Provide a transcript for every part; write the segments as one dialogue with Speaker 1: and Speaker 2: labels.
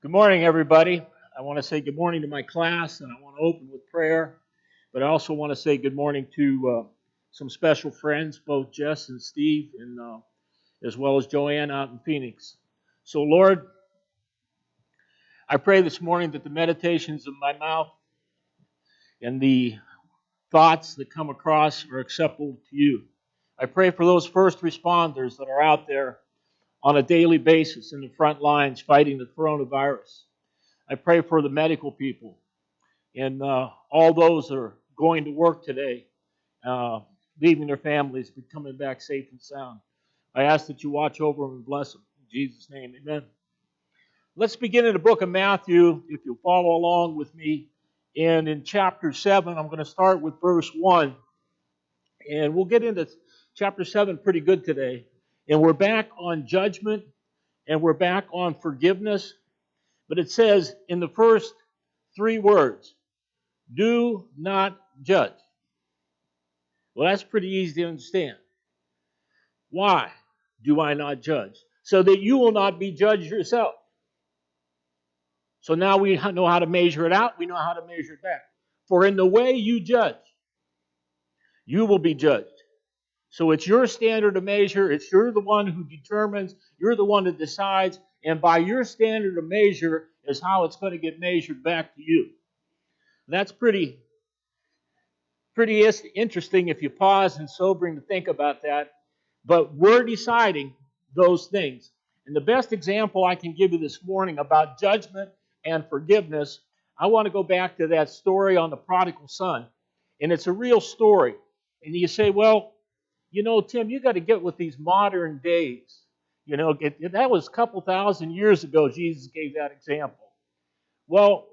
Speaker 1: Good morning, everybody. I want to say good morning to my class, and I want to open with prayer. But I also want to say good morning to some special friends, both Jess and Steve, and as well as Joanne out in Phoenix. So, Lord, I pray this morning that the meditations of my mouth and the thoughts that come across are acceptable to you. I pray for those first responders that are out there on a daily basis in the front lines fighting the coronavirus. I pray for the medical people and all those that are going to work today, leaving their families, but coming back safe and sound. I ask that you watch over them and bless them. In Jesus' name, amen. Let's begin in the book of Matthew, if you'll follow along with me. And in chapter 7, I'm going to start with verse 1. And we'll get into chapter 7 pretty good today. And we're back on judgment, and we're back on forgiveness. But it says in the first 3 words, do not judge. Well, that's pretty easy to understand. Why do I not judge? So that you will not be judged yourself. So now we know how to measure it out. We know how to measure it back. For in the way you judge, you will be judged. So it's your standard of measure. You're the one who determines. You're the one that decides. And by your standard of measure is how it's going to get measured back to you. That's pretty interesting if you pause and sobering to think about that. But we're deciding those things. And the best example I can give you this morning about judgment and forgiveness, I want to go back to that story on the prodigal son. And it's a real story. And you say, well, Tim, you got to get with these modern days. That was a couple thousand years ago Jesus gave that example. Well,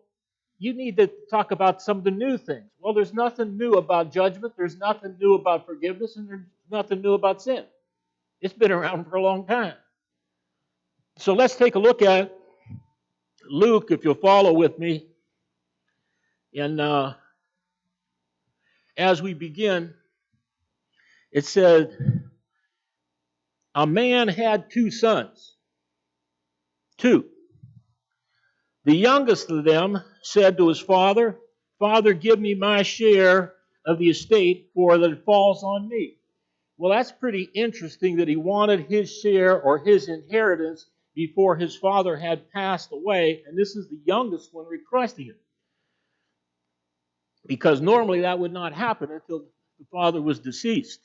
Speaker 1: you need to talk about some of the new things. Well, there's nothing new about judgment. There's nothing new about forgiveness. And there's nothing new about sin. It's been around for a long time. So let's take a look at Luke, if you'll follow with me. And as we begin, it said, a man had 2 sons. 2. The youngest of them said to his father, Father, give me my share of the estate, for that it falls on me. Well, that's pretty interesting that he wanted his share or his inheritance before his father had passed away, and this is the youngest one requesting it. Because normally that would not happen until the father was deceased.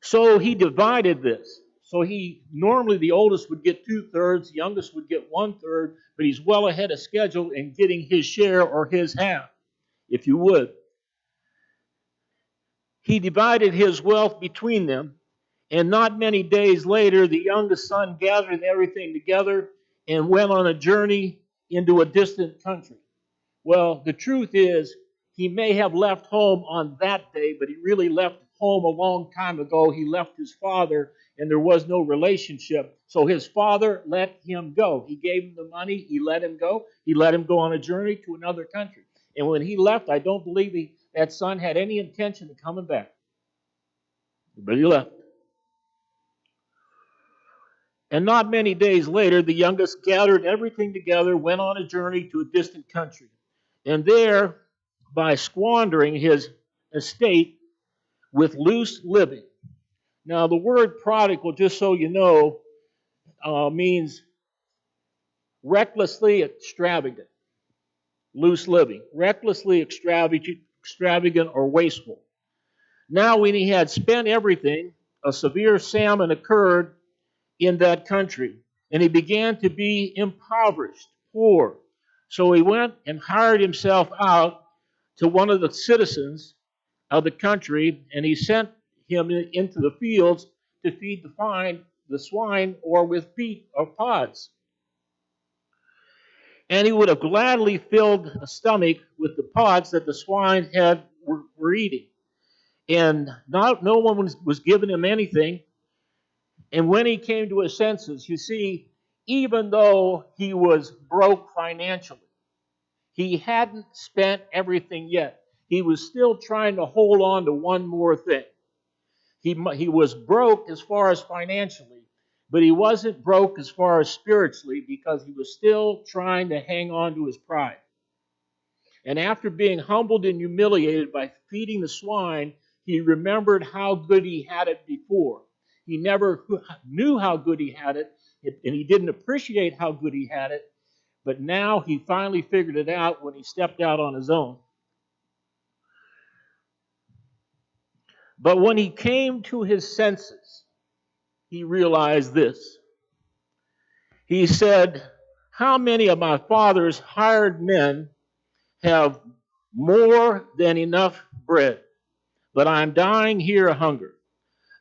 Speaker 1: So he divided this. So normally the oldest would get 2/3, the youngest would get 1/3, but he's well ahead of schedule in getting his share or his half, if you would. He divided his wealth between them, and not many days later, the youngest son gathered everything together and went on a journey into a distant country. Well, the truth is, he may have left home on that day, but he really left home a long time ago. He left his father, and there was no relationship. So his father let him go. He gave him the money. He let him go. He let him go on a journey to another country. And when he left, I don't believe that son had any intention of coming back. But he left. And not many days later, the youngest gathered everything together, went on a journey to a distant country. And there, by squandering his estate with loose living. Now, the word prodigal, just so you know, means recklessly extravagant. Loose living. Recklessly extravagant or wasteful. Now, when he had spent everything, a severe famine occurred in that country, and he began to be impoverished, poor. So he went and hired himself out to one of the citizens of the country, and he sent him into the fields to feed the swine or with peat or pods. And he would have gladly filled a stomach with the pods that the swine were eating. And no one was giving him anything. And when he came to his senses, you see, even though he was broke financially, he hadn't spent everything yet. He was still trying to hold on to one more thing. He was broke as far as financially, But he wasn't broke as far as spiritually because he was still trying to hang on to his pride. And after being humbled and humiliated by feeding the swine, he remembered how good he had it before. He never knew how good he had it, and he didn't appreciate how good he had it, but now he finally figured it out when he stepped out on his own. But when he came to his senses, he realized this. He said, "How many of my father's hired men have more than enough bread, but I'm dying here of hunger.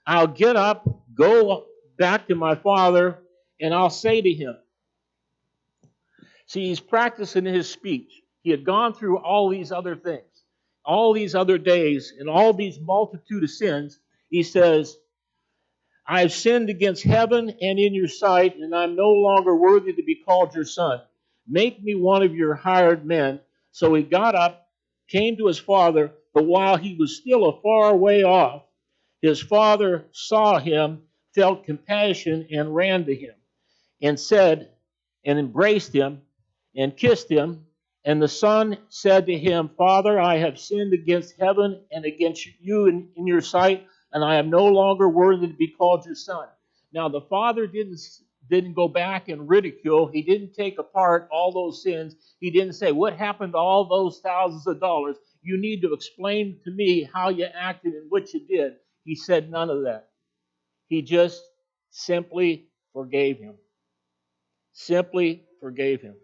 Speaker 1: I'll get up, go back to my father, and I'll say to him." See, he's practicing his speech. He had gone through all these other things, all these other days, and all these multitude of sins. He says, "I've sinned against heaven and in your sight, and I'm no longer worthy to be called your son. Make me one of your hired men." So he got up, came to his father, but while he was still a far way off, his father saw him, felt compassion, and ran to him, and said, and embraced him, and kissed him. And the son said to him, "Father, I have sinned against heaven and against you in your sight, and I am no longer worthy to be called your son." Now the father didn't go back and ridicule. He didn't take apart all those sins. He didn't say, "What happened to all those thousands of dollars? You need to explain to me how you acted and what you did." He said none of that. He just simply forgave him. Simply forgave him.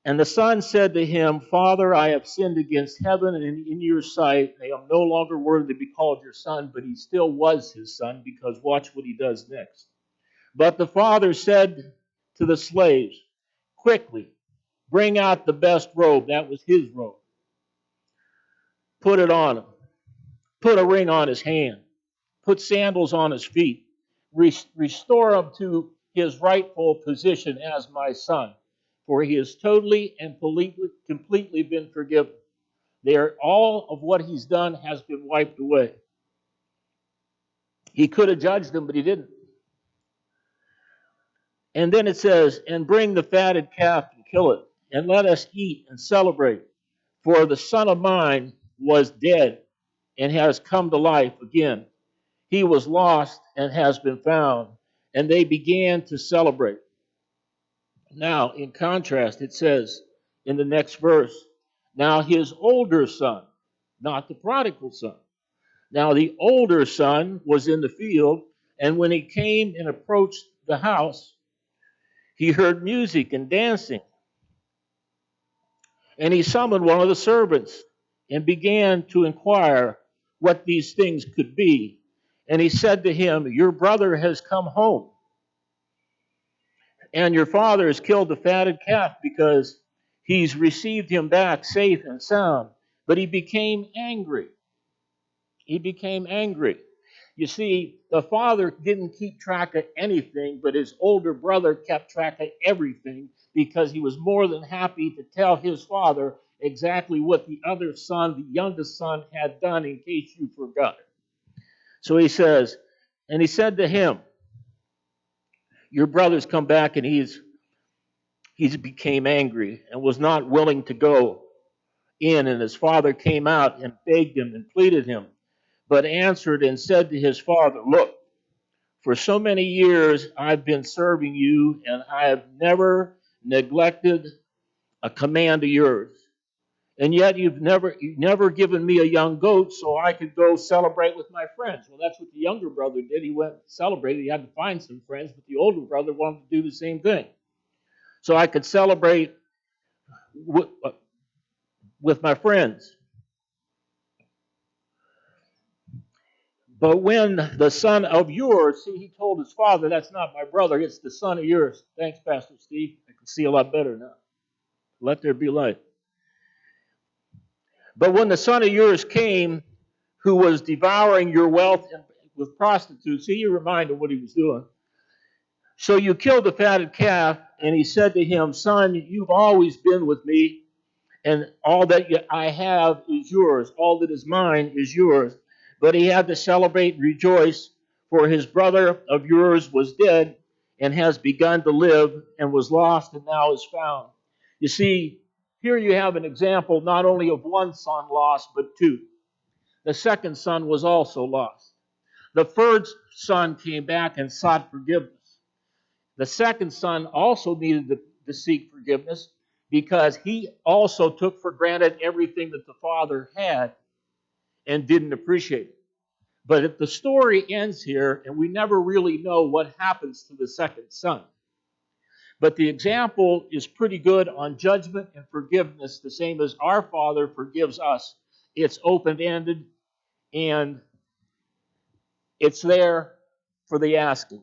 Speaker 1: And the son said to him, "Father, I have sinned against heaven and in your sight. I am no longer worthy to be called your son." But he still was his son, because watch what he does next. But the father said to the slaves, "Quickly, bring out the best robe." That was his robe. "Put it on him. Put a ring on his hand. Put sandals on his feet. Restore him to his rightful position as my son, for he has totally and completely been forgiven. All of what he's done has been wiped away." He could have judged him, but he didn't. And then it says, "And bring the fatted calf and kill it, and let us eat and celebrate. For the son of mine was dead and has come to life again. He was lost and has been found." And they began to celebrate. Now, in contrast, it says in the next verse, "Now his older son," not the prodigal son, "now the older son was in the field, and when he came and approached the house, he heard music and dancing. And he summoned one of the servants and began to inquire what these things could be. And he said to him, 'Your brother has come home, and your father has killed the fatted calf because he's received him back safe and sound.' But he became angry." He became angry. You see, the father didn't keep track of anything, but his older brother kept track of everything, because he was more than happy to tell his father exactly what the other son, the youngest son, had done, in case you forgot. So he says, and he said to him, "Your brother's come back," and he became angry and was not willing to go in. And his father came out and begged him and pleaded him, but answered and said to his father, "Look, for so many years I've been serving you, and I have never neglected a command of yours. And yet you've never given me a young goat so I could go celebrate with my friends." Well, that's what the younger brother did. He went and celebrated. He had to find some friends, but the older brother wanted to do the same thing. "So I could celebrate with my friends. But when the son of yours," see, he told his father, "That's not my brother, it's the son of yours." Thanks, Pastor Steve. I can see a lot better now. Let there be light. "But when the son of yours came, who was devouring your wealth with prostitutes," see, you remind him what he was doing. "So you killed the fatted calf." And he said to him, "Son, you've always been with me, and all that I have is yours. All that is mine is yours." But he had to celebrate and rejoice, For his brother of yours was dead and has begun to live, and was lost and now is found. You see, here you have an example not only of one son lost, but two. The second son was also lost. The first son came back and sought forgiveness. The second son also needed to seek forgiveness because he also took for granted everything that the father had and didn't appreciate it. But if the story ends here, and we never really know what happens to the second son. But the example is pretty good on judgment and forgiveness, the same as our Father forgives us. It's open-ended, and it's there for the asking.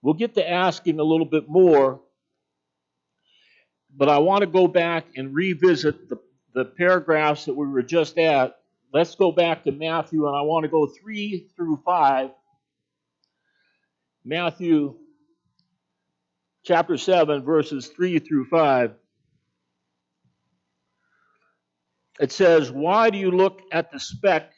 Speaker 1: We'll get to asking a little bit more, but I want to go back and revisit the paragraphs that we were just at. Let's go back to Matthew, and I want to go 3 through 5. Matthew chapter 7, verses 3 through 5. It says, "Why do you look at the speck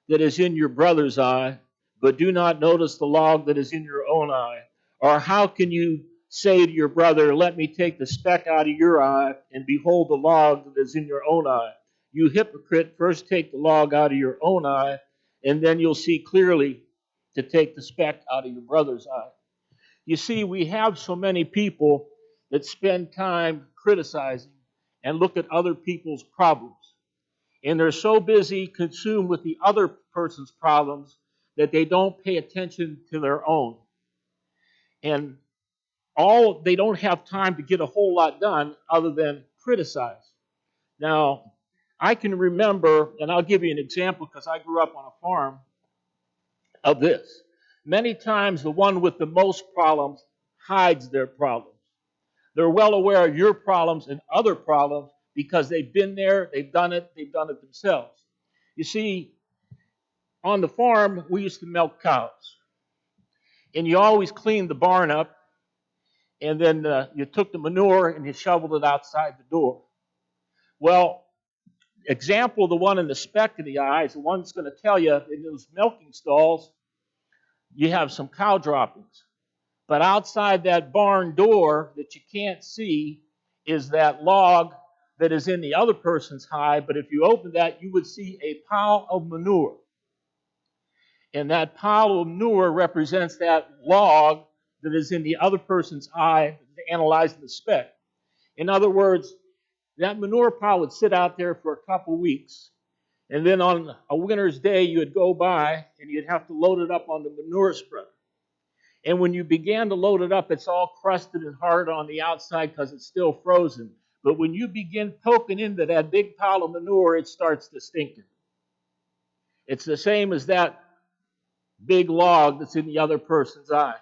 Speaker 1: that is in your brother's eye, but do not notice the log that is in your own eye? Or how can you say to your brother, 'Let me take the speck out of your eye,' and behold the log that is in your own eye? You hypocrite, first take the log out of your own eye, and then you'll see clearly to take the speck out of your brother's eye." You see, we have so many people that spend time criticizing and look at other people's problems. And they're so busy, consumed with the other person's problems, that they don't pay attention to their own. And they don't have time to get a whole lot done other than criticize. Now, I can remember, and I'll give you an example because I grew up on a farm, of this. Many times the one with the most problems hides their problems. They're well aware of your problems and other problems because they've been there, they've done it themselves. You see, on the farm, we used to milk cows. And you always cleaned the barn up, and then you took the manure and you shoveled it outside the door. Well, example, the one in the speck of the eye is the one that's going to tell you in those milking stalls, you have some cow droppings. But outside that barn door that you can't see is that log that is in the other person's eye. But if you open that, you would see a pile of manure. And that pile of manure represents that log that is in the other person's eye, analyzing the speck. In other words, that manure pile would sit out there for a couple weeks. And then on a winter's day, you would go by and you'd have to load it up on the manure spreader. And when you began to load it up, it's all crusted and hard on the outside because it's still frozen. But when you begin poking into that big pile of manure, it starts to stink. It's the same as that big log that's in the other person's eye.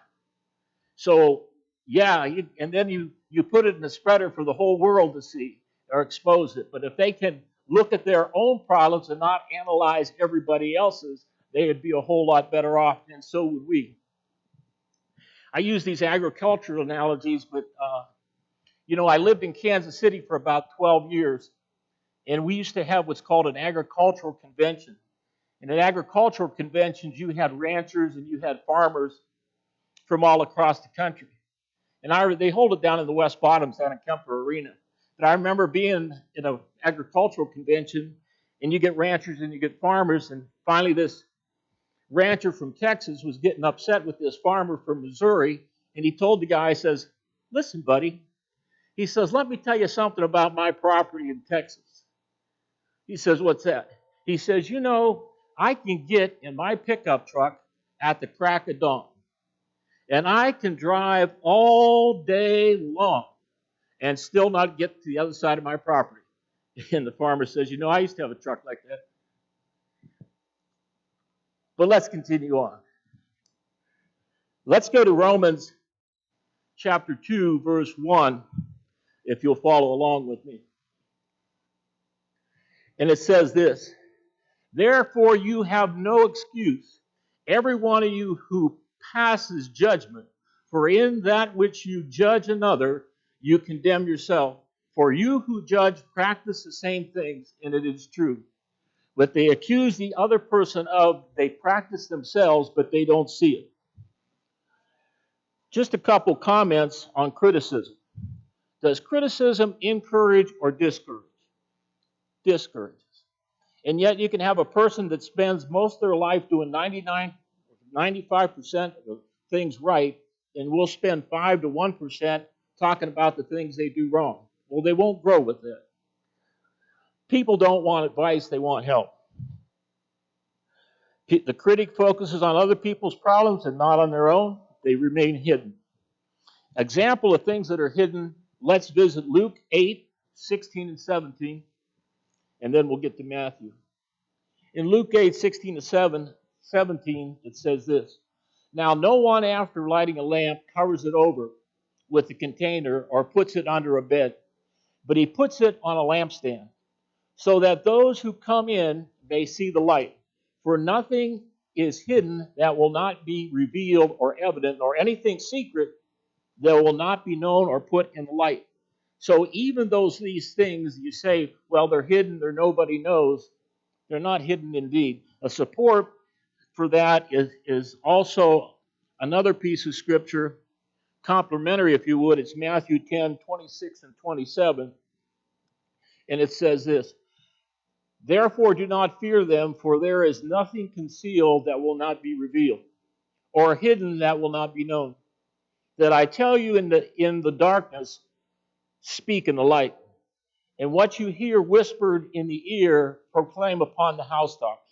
Speaker 1: So, and then you put it in a spreader for the whole world to see or expose it. But if they can look at their own problems and not analyze everybody else's, they would be a whole lot better off, and so would we. I use these agricultural analogies, but, I lived in Kansas City for about 12 years, and we used to have what's called an agricultural convention. And at agricultural conventions, you had ranchers and you had farmers from all across the country. And they hold it down in the West Bottoms down in Kemper Arena. But I remember being in an agricultural convention, and you get ranchers and you get farmers, and finally this rancher from Texas was getting upset with this farmer from Missouri, and he told the guy, he says, "Listen, buddy," he says, "let me tell you something about my property in Texas." He says, "What's that?" He says, "I can get in my pickup truck at the crack of dawn, and I can drive all day long and still not get to the other side of my property." And the farmer says, "I used to have a truck like that." But let's continue on. Let's go to Romans chapter 2, verse 1, if you'll follow along with me. And it says this: "Therefore you have no excuse, every one of you who passes judgment, for in that which you judge another, you condemn yourself. For you who judge practice the same things, and it is true. But they accuse the other person of, they practice themselves, but they don't see it. Just a couple comments on criticism. Does criticism encourage or discourage? Discourages. And yet you can have a person that spends most of their life doing 95% of things right, and will spend 5 to 1% talking about the things they do wrong. Well, they won't grow with it. People don't want advice, they want help. The critic focuses on other people's problems and not on their own. They remain hidden. Example of things that are hidden, let's visit Luke 8, 16 and 17, and then we'll get to Matthew. In Luke 8, 16 to 17, it says this: Now no one after lighting a lamp covers it over with a container or puts it under a bed, but he puts it on a lampstand, so that those who come in may see the light. For nothing is hidden that will not be revealed or evident, nor anything secret that will not be known or put in the light. So even these things you say, well, they're hidden, or nobody knows, they're not hidden indeed. A support for that is also another piece of scripture, complementary, if you would. It's Matthew 10, 26 and 27. And it says this: Therefore do not fear them, for there is nothing concealed that will not be revealed, or hidden that will not be known. That I tell you in the darkness, speak in the light. And what you hear whispered in the ear, proclaim upon the housetops.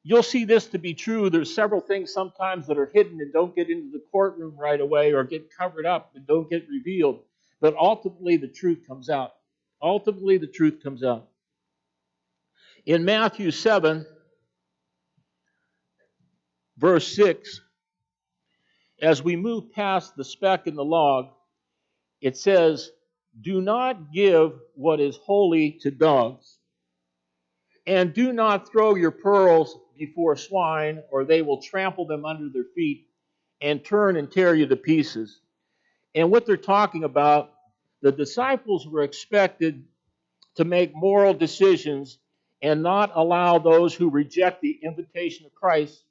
Speaker 1: You'll see this to be true. There's several things sometimes that are hidden and don't get into the courtroom right away, or get covered up and don't get revealed. But ultimately the truth comes out. Ultimately the truth comes out. In Matthew 7, verse 6, as we move past the speck in the log, it says, Do not give what is holy to dogs, and do not throw your pearls before swine, or they will trample them under their feet and turn and tear you to pieces. And what they're talking about, the disciples were expected to make moral decisions and not allow those who reject the invitation of Christ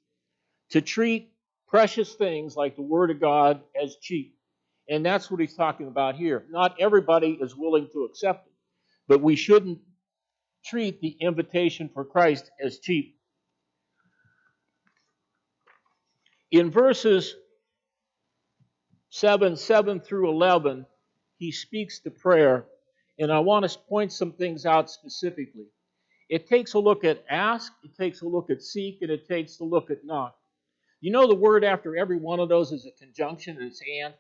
Speaker 1: to treat precious things like the Word of God as cheap. And that's what he's talking about here. Not everybody is willing to accept it, but we shouldn't treat the invitation for Christ as cheap. In verses 7 through 11, he speaks to prayer, and I want to point some things out specifically. It takes a look at ask, it takes a look at seek, and it takes a look at knock. You know the word after every one of those is a conjunction, and it's and?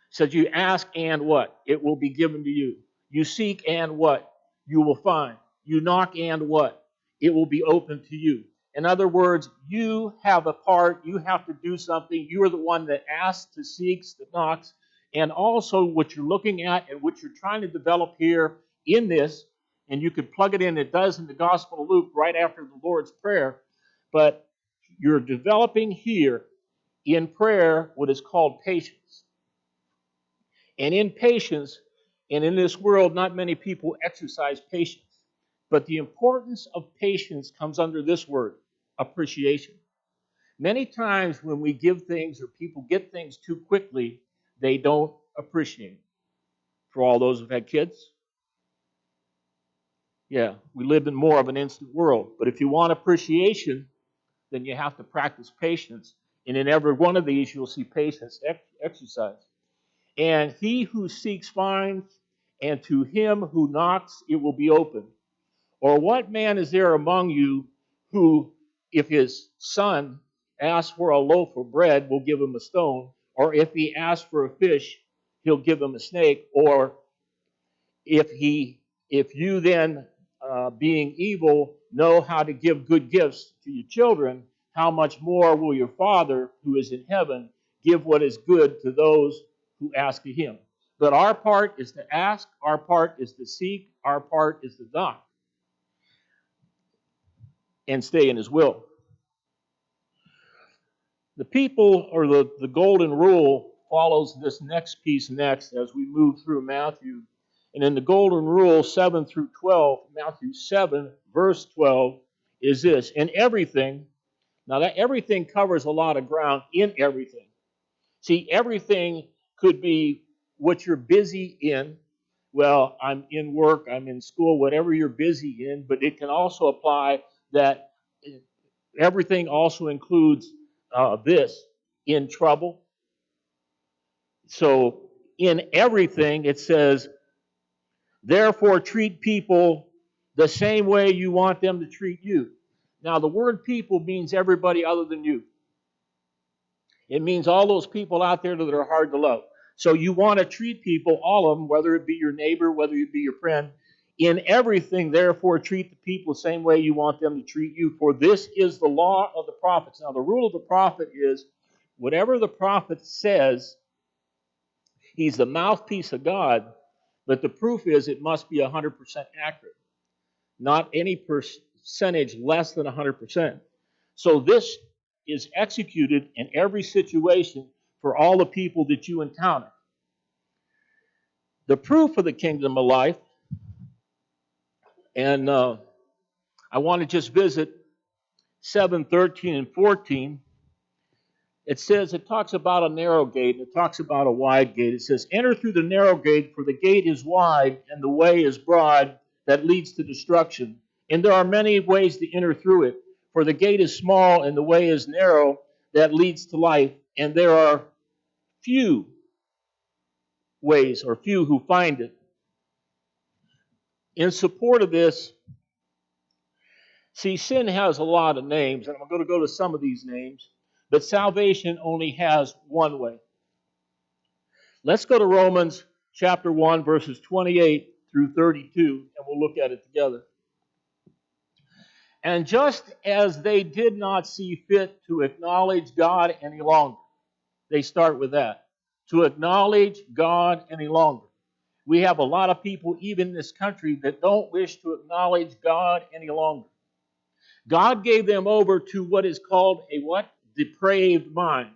Speaker 1: Says you ask and what? It will be given to you. You seek and what? You will find. You knock and what? It will be open to you. In other words, you have a part, you have to do something. You are the one that asks, that seeks, that knocks. And also what you're looking at and what you're trying to develop here in this, and you could plug it in, it does in the Gospel of Luke right after the Lord's Prayer, but you're developing here in prayer what is called patience. And in patience, and in this world, not many people exercise patience. But the importance of patience comes under this word, appreciation. Many times when we give things or people get things too quickly, they don't appreciate it. For all those who've had kids, yeah, we live in more of an instant world. But if you want appreciation, then you have to practice patience. And in every one of these, you'll see patience exercised. And he who seeks finds, and to him who knocks it will be opened. Or what man is there among you who, if his son asks for a loaf of bread, will give him a stone? Or if he asks for a fish, he'll give him a snake? Or if you then, being evil, know how to give good gifts to your children, how much more will your Father who is in heaven give what is good to those who ask of him? But our part is to ask, our part is to seek, our part is to knock and stay in his will. The people, or the golden rule, follows this next piece next as we move through Matthew. And in the golden rule 7 through 12, Matthew 7, verse 12, is this: In everything, Now, that everything covers a lot of ground in everything. See, everything could be what you're busy in. Well, I'm in work, I'm in school, whatever you're busy in, but it can also apply that everything also includes this in trouble. So, in everything, it says, therefore, treat people the same way you want them to treat you. Now, the word people means everybody other than you. It means all those people out there that are hard to love. So you want to treat people, all of them, whether it be your neighbor, whether it be your friend, in everything, therefore, treat the people the same way you want them to treat you. For this is the law of the prophets. Now, the rule of the prophet is whatever the prophet says, he's the mouthpiece of God, but the proof is it must be 100% accurate, not any percentage less than 100%. So this is executed in every situation for all the people that you encounter. The proof of the kingdom of life, and I want to just visit 7, 13, and 14. It says, it talks about a narrow gate, and it talks about a wide gate. It says, enter through the narrow gate, for the gate is wide, and the way is broad that leads to destruction. And there are many ways to enter through it, for the gate is small, and the way is narrow that leads to life, and there are few ways, or few who find it. In support of this, see, sin has a lot of names, and I'm going to go to some of these names, but salvation only has one way. Let's go to Romans chapter 1, verses 28 through 32, and we'll look at it together. And just as they did not see fit to acknowledge God any longer, they start with that, to acknowledge God any longer. We have a lot of people, even in this country, that don't wish to acknowledge God any longer. God gave them over to what is called a what? Depraved mind.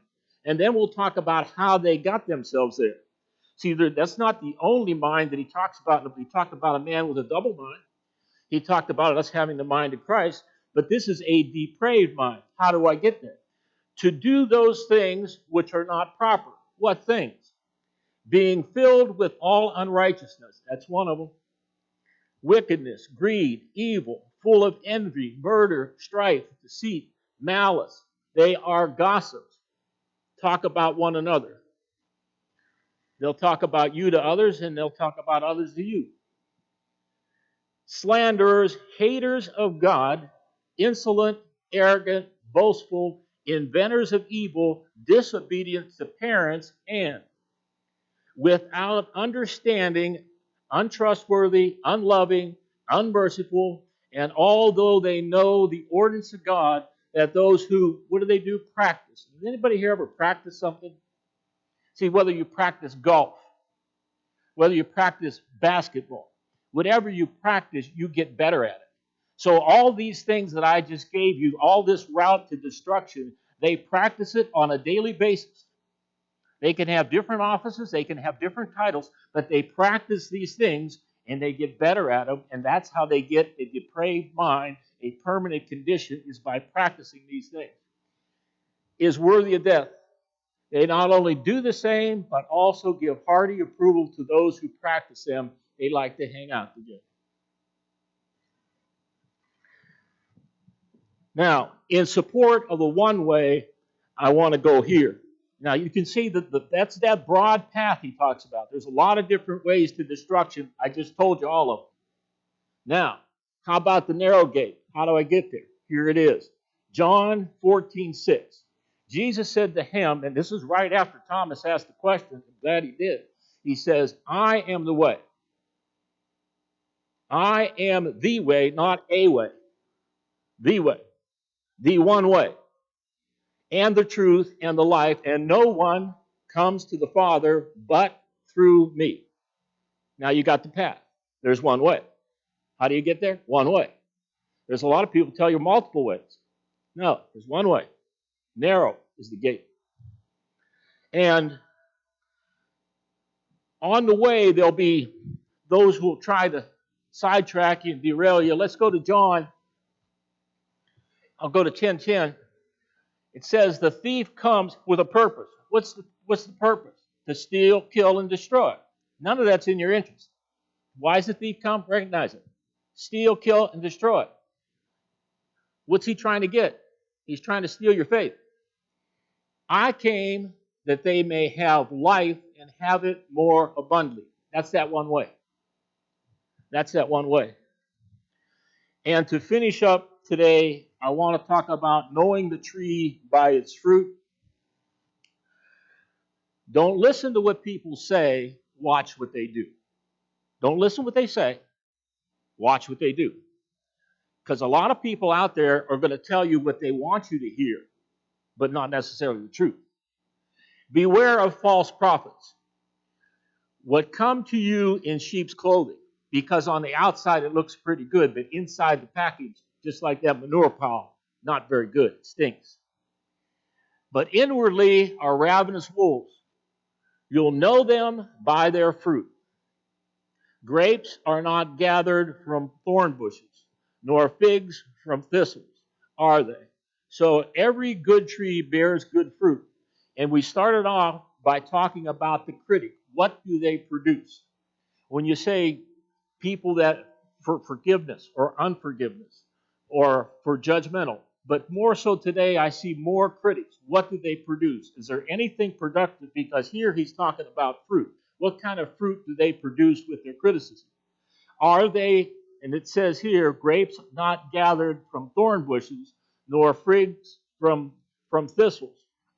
Speaker 1: And then we'll talk about how they got themselves there. See, that's not the only mind that he talks about. He talked about a man with a double mind. He talked about us having the mind of Christ. But this is a depraved mind. How do I get there? To do those things which are not proper. What things? Being filled with all unrighteousness. That's one of them. Wickedness, greed, evil, full of envy, murder, strife, deceit, malice. They are gossips. Talk about one another. They'll talk about you to others, and they'll talk about others to you. Slanderers, haters of God, insolent, arrogant, boastful, inventors of evil, disobedient to parents, and without understanding, untrustworthy, unloving, unmerciful, and although they know the ordinance of God, that those who, what do? Practice. Does anybody here ever practice something? See, whether you practice golf, whether you practice basketball, whatever you practice, you get better at it. So all these things that I just gave you, all this route to destruction, they practice it on a daily basis. They can have different offices, they can have different titles, but they practice these things and they get better at them, and that's how they get a depraved mind. A permanent condition is by practicing these things. Is worthy of death. They not only do the same, but also give hearty approval to those who practice them. They like to hang out together. Now, in support of the one way, I want to go here. Now, you can see that that's that broad path he talks about. There's a lot of different ways to destruction. I just told you all of them. Now, how about the narrow gate? How do I get there? Here it is. John 14:6. Jesus said to him, and this is right after Thomas asked the question, I'm glad he did. He says, I am the way. I am the way, not a way. The way. The one way. And the truth and the life, and no one comes to the Father but through me. Now you got the path. There's one way. How do you get there? One way. There's a lot of people tell you multiple ways. No, there's one way. Narrow is the gate. And on the way, there'll be those who will try to sidetrack you and derail you. Let's go to John. I'll go to 10:10. It says the thief comes with a purpose. What's the purpose? To steal, kill, and destroy. None of that's in your interest. Why does the thief come? Recognize it. Steal, kill, and destroy. What's he trying to get? He's trying to steal your faith. I came that they may have life and have it more abundantly. That's that one way. That's that one way. And to finish up today, I want to talk about knowing the tree by its fruit. Don't listen to what people say, watch what they do. Don't listen to what they say, watch what they do. Because a lot of people out there are going to tell you what they want you to hear, but not necessarily the truth. Beware of false prophets. What come to you in sheep's clothing, because on the outside it looks pretty good, but inside the package, just like that manure pile, not very good. It stinks. But inwardly are ravenous wolves. You'll know them by their fruit. Grapes are not gathered from thorn bushes, nor figs from thistles, are they? So every good tree bears good fruit. And we started off by talking about the critic. What do they produce? When you say people that for forgiveness or unforgiveness or for judgmental, but more so today I see more critics. What do they produce? Is there anything productive? Because here he's talking about fruit. What kind of fruit do they produce with their criticism? Are they, and it says here, grapes not gathered from thorn bushes, nor figs from thistles,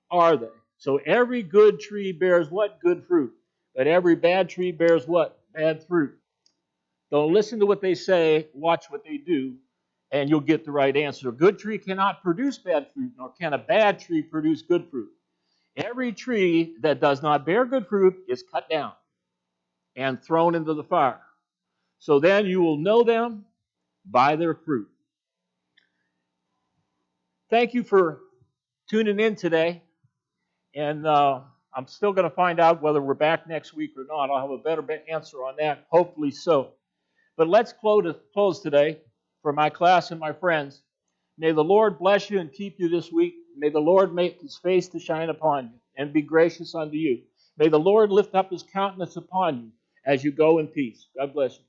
Speaker 1: are they? So every good tree bears what? Good fruit. But every bad tree bears what? Bad fruit. Don't listen to what they say, watch what they do, and you'll get the right answer. A good tree cannot produce bad fruit, nor can a bad tree produce good fruit. Every tree that does not bear good fruit is cut down and thrown into the fire. So then you will know them by their fruit. Thank you for tuning in today. And I'm still going to find out whether we're back next week or not. I'll have a better answer on that, hopefully so. But let's close today for my class and my friends. May the Lord bless you and keep you this week. May the Lord make his face to shine upon you and be gracious unto you. May the Lord lift up his countenance upon you as you go in peace. God bless you.